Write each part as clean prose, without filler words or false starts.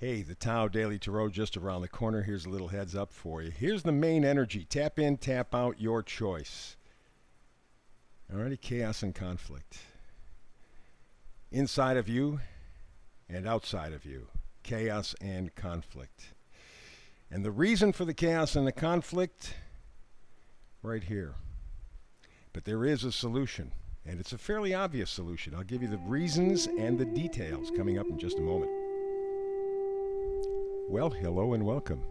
Hey, the Tao Daily Tarot just around the corner. Here's a little heads up for you. Here's the main energy. Tap in, tap out, your choice. Alrighty, chaos and conflict. Inside of you and outside of you. Chaos and conflict. And the reason for the chaos and the conflict, right here. But there is a solution, and it's a fairly obvious solution. I'll give you the reasons and the details coming up in just a moment. Well, hello and welcome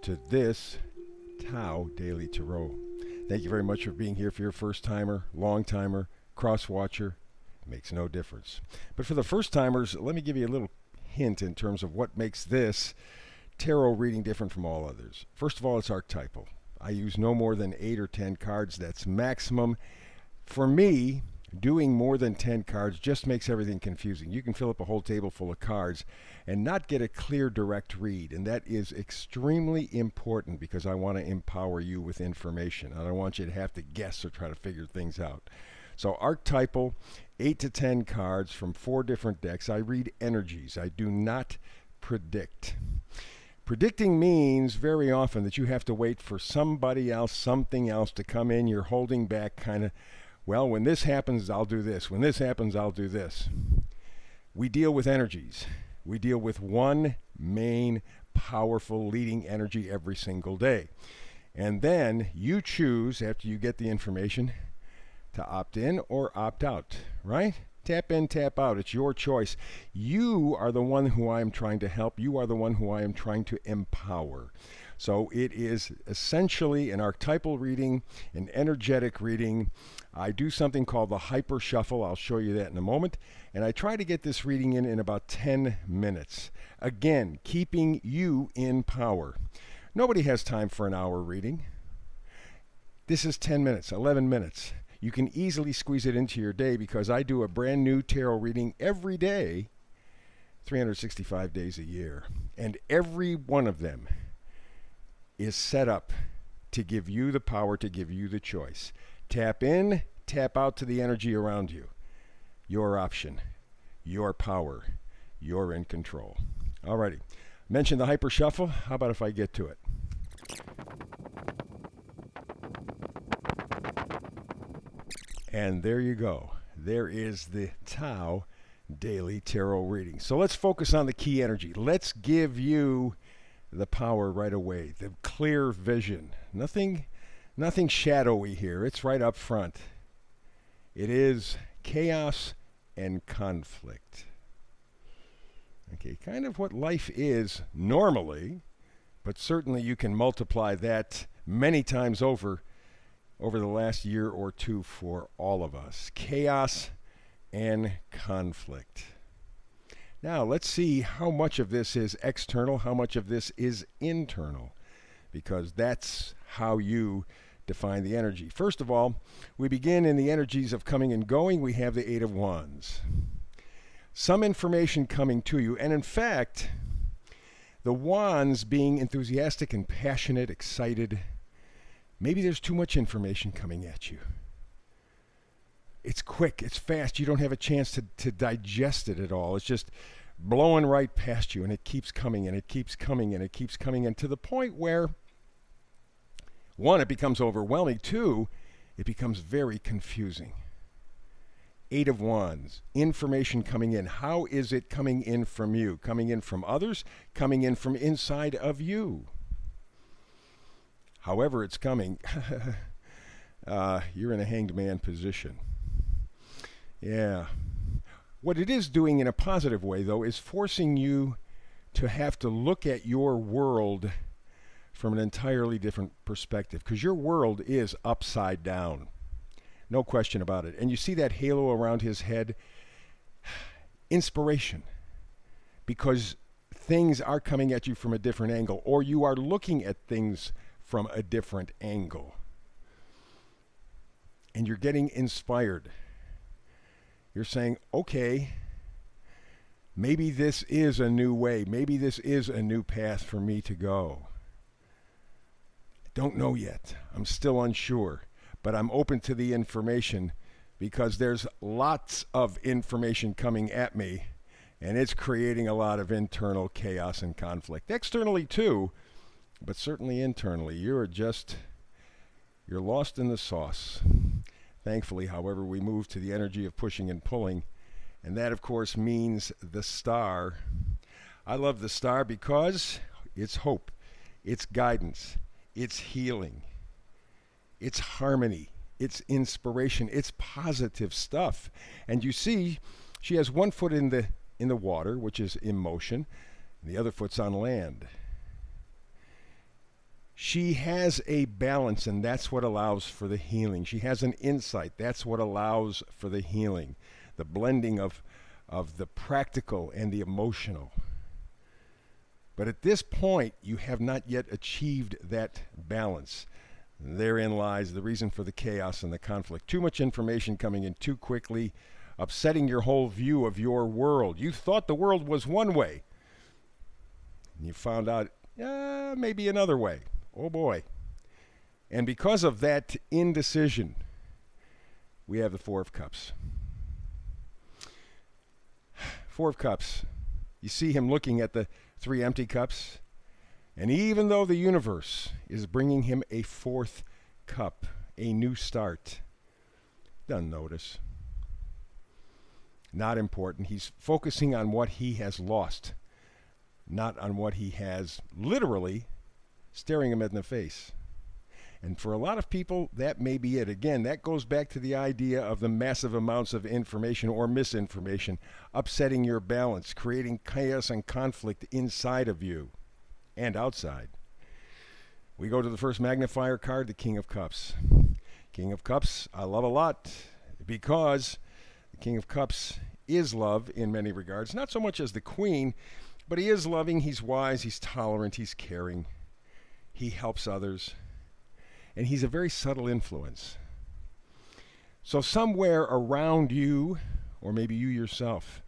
to this Tao Daily Tarot. Thank you very much for being here. For your first timer, long timer, cross watcher, makes no difference. But for the first timers, let me give you a little hint in terms of what makes this tarot reading different from all others. First of all, it's archetypal. I use no more than 8 or 10 cards. That's maximum. For me, doing more than 10 cards just makes everything confusing. You can fill up a whole table full of cards and not get a clear, direct read. And that is extremely important because I want to empower you with information. I don't want you to have to guess or try to figure things out. So archetypal, 8 to 10 cards from 4 different decks. I read energies. I do not predict. Predicting means very often that you have to wait for somebody else, something else to come in. You're holding back kind of, well, when this happens, I'll do this. When this happens, I'll do this. We deal with energies. We deal with one main, powerful, leading energy every single day. And then you choose, after you get the information, to opt in or opt out, right? Tap in, tap out. It's your choice. You are the one who I am trying to help. You are the one who I am trying to empower. So it is essentially an archetypal reading, an energetic reading. I do something called the hyper shuffle. I'll show you that in a moment. And I try to get this reading in about 10 minutes. Again, keeping you in power. Nobody has time for an hour reading. This is 10 minutes, 11 minutes. You can easily squeeze it into your day because I do a brand new tarot reading every day, 365 days a year. And every one of them is set up to give you the power, to give you the choice. Tap in, tap out to the energy around you. Your option, your power, you're in control. Alrighty, mentioned the hyper shuffle. How about if I get to it? And there you go. There is the Tao Daily Tarot reading. So let's focus on the key energy. Let's give you the power right away, the clear vision. Nothing shadowy here. It's right up front. It is chaos and conflict. Okay, kind of what life is normally, but certainly you can multiply that many times over the last year or two for all of us. Chaos and conflict. Now, let's see how much of this is external, how much of this is internal, because that's how you define the energy. First of all, we begin in the energies of coming and going. We have the Eight of Wands. Some information coming to you, and in fact, the wands being enthusiastic and passionate, excited. Maybe there's too much information coming at you. It's quick, it's fast, you don't have a chance to digest it at all. It's just blowing right past you, and it keeps coming, and it keeps coming, and it keeps coming, and to the point where, one, it becomes overwhelming. Two, it becomes very confusing. Eight of Wands, information coming in. How is it coming in from you? Coming in from others? Coming in from inside of you? However it's coming, you're in a hanged man position. Yeah. What it is doing in a positive way, though, is forcing you to have to look at your world from an entirely different perspective, because your world is upside down. No question about it. And you see that halo around his head? Inspiration. Because things are coming at you from a different angle, or you are looking at things from a different angle. And you're getting inspired. You're saying, okay, maybe this is a new way. Maybe this is a new path for me to go. Don't know yet. I'm still unsure. But I'm open to the information because there's lots of information coming at me And it's creating a lot of internal chaos and conflict. Externally too, but certainly internally. You're lost in the sauce. Thankfully, however, we move to the energy of pushing and pulling. And that, of course, means the star. I love the star because it's hope, it's guidance, it's healing, it's harmony, it's inspiration, it's positive stuff. And you see, she has one foot in the water, which is emotion, and the other foot's on land. She has a balance, and that's what allows for the healing. She has an insight. That's what allows for the healing, the blending of the practical and the emotional. But at this point, you have not yet achieved that balance. Therein lies the reason for the chaos and the conflict. Too much information coming in too quickly, upsetting your whole view of your world. You thought the world was one way, and you found out maybe another way. Oh boy. And because of that indecision, we have the Four of Cups. Four of Cups. You see him looking at the three empty cups, and even though the universe is bringing him a fourth cup, a new start, doesn't notice. Not important. He's focusing on what he has lost, not on what he has literally staring him in the face. And for a lot of people, that may be it. Again, that goes back to the idea of the massive amounts of information or misinformation upsetting your balance, creating chaos and conflict inside of you and outside. We go to the first magnifier card, the King of Cups. King of Cups, I love a lot because the King of Cups is love in many regards. Not so much as the Queen, but he is loving, he's wise, he's tolerant, he's caring. He helps others. And he's a very subtle influence. So somewhere around you, or maybe you yourself,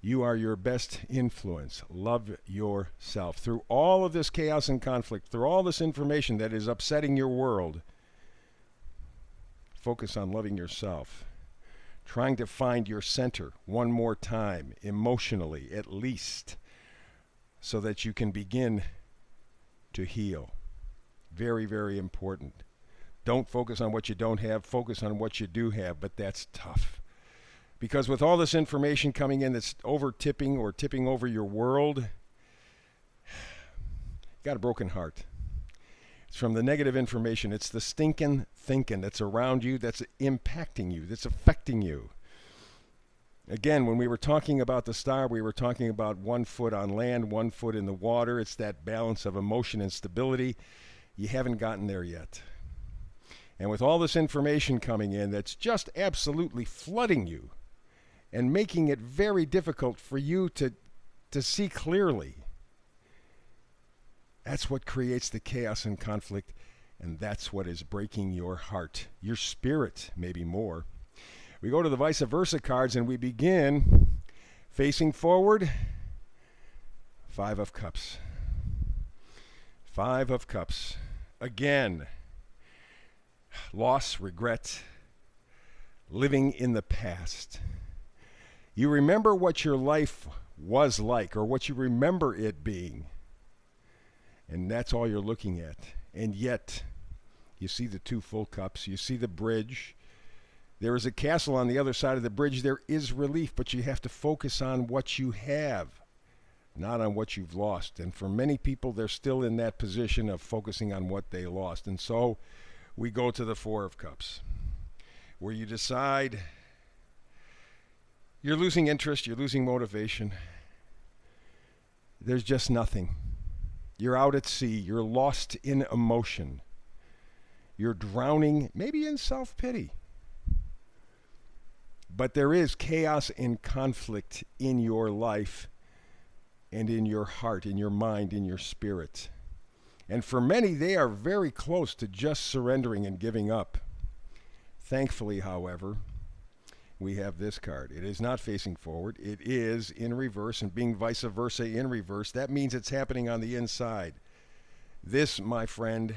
you are your best influence. Love yourself. Through all of this chaos and conflict, through all this information that is upsetting your world, focus on loving yourself. Trying to find your center one more time, emotionally at least, so that you can begin to heal. Very, very important. Don't focus on what you don't have, focus on what you do have, but that's tough. Because with all this information coming in that's over-tipping or tipping over your world, you got a broken heart. It's from the negative information. It's the stinking thinking that's around you, that's impacting you, that's affecting you. Again, when we were talking about the star, we were talking about 1 foot on land, 1 foot in the water. It's that balance of emotion and stability. You haven't gotten there yet. And with all this information coming in that's just absolutely flooding you and making it very difficult for you to see clearly, that's what creates the chaos and conflict, and that's what is breaking your heart, your spirit, maybe more. We go to the vice versa cards, and we begin facing forward. 5 of Cups. 5 of Cups. Again, loss, regret, living in the past. You remember what your life was like, or what you remember it being, and that's all you're looking at. And yet, you see the 2 full cups, you see the bridge. There is a castle on the other side of the bridge. There is relief, but you have to focus on what you have, not on what you've lost. And for many people, they're still in that position of focusing on what they lost. And so we go to the 4 of Cups, where you decide you're losing interest, you're losing motivation. There's just nothing. You're out at sea. You're lost in emotion. You're drowning, maybe in self-pity. But there is chaos and conflict in your life and in your heart, in your mind, in your spirit. And for many, they are very close to just surrendering and giving up. Thankfully, however, we have this card. It is not facing forward. It is in reverse, and being vice versa in reverse, that means it's happening on the inside. This, my friend,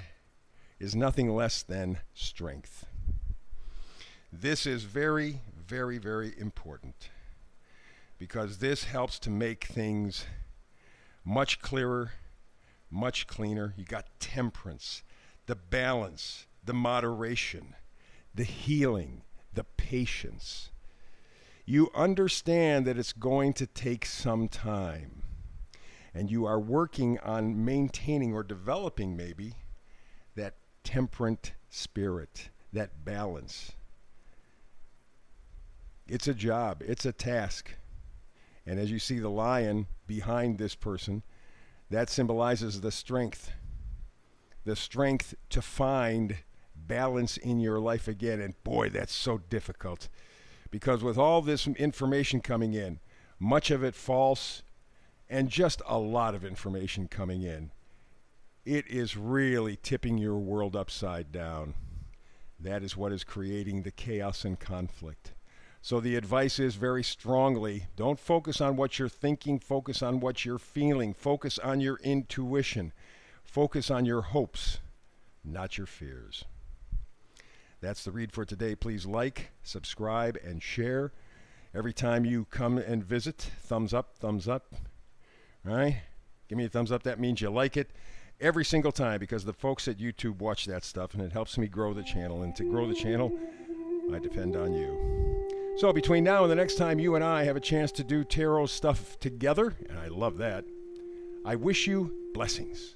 is nothing less than strength. This is very, very, very important, because this helps to make things much clearer, much cleaner. You got temperance, the balance, the moderation, the healing, the patience. You understand that it's going to take some time, and you are working on maintaining or developing maybe that temperate spirit, that balance. It's a job, it's a task. And as you see the lion behind this person, that symbolizes the strength to find balance in your life again. And boy, that's so difficult, because with all this information coming in, much of it false, and just a lot of information coming in, it is really tipping your world upside down. That is what is creating the chaos and conflict. So the advice is very strongly, don't focus on what you're thinking, focus on what you're feeling, focus on your intuition, focus on your hopes, not your fears. That's the read for today. Please like, subscribe, and share. Every time you come and visit, thumbs up, right? Give me a thumbs up. That means you like it. Every single time, because the folks at YouTube watch that stuff, and it helps me grow the channel. And to grow the channel, I depend on you. So between now and the next time you and I have a chance to do tarot stuff together, and I love that, I wish you blessings.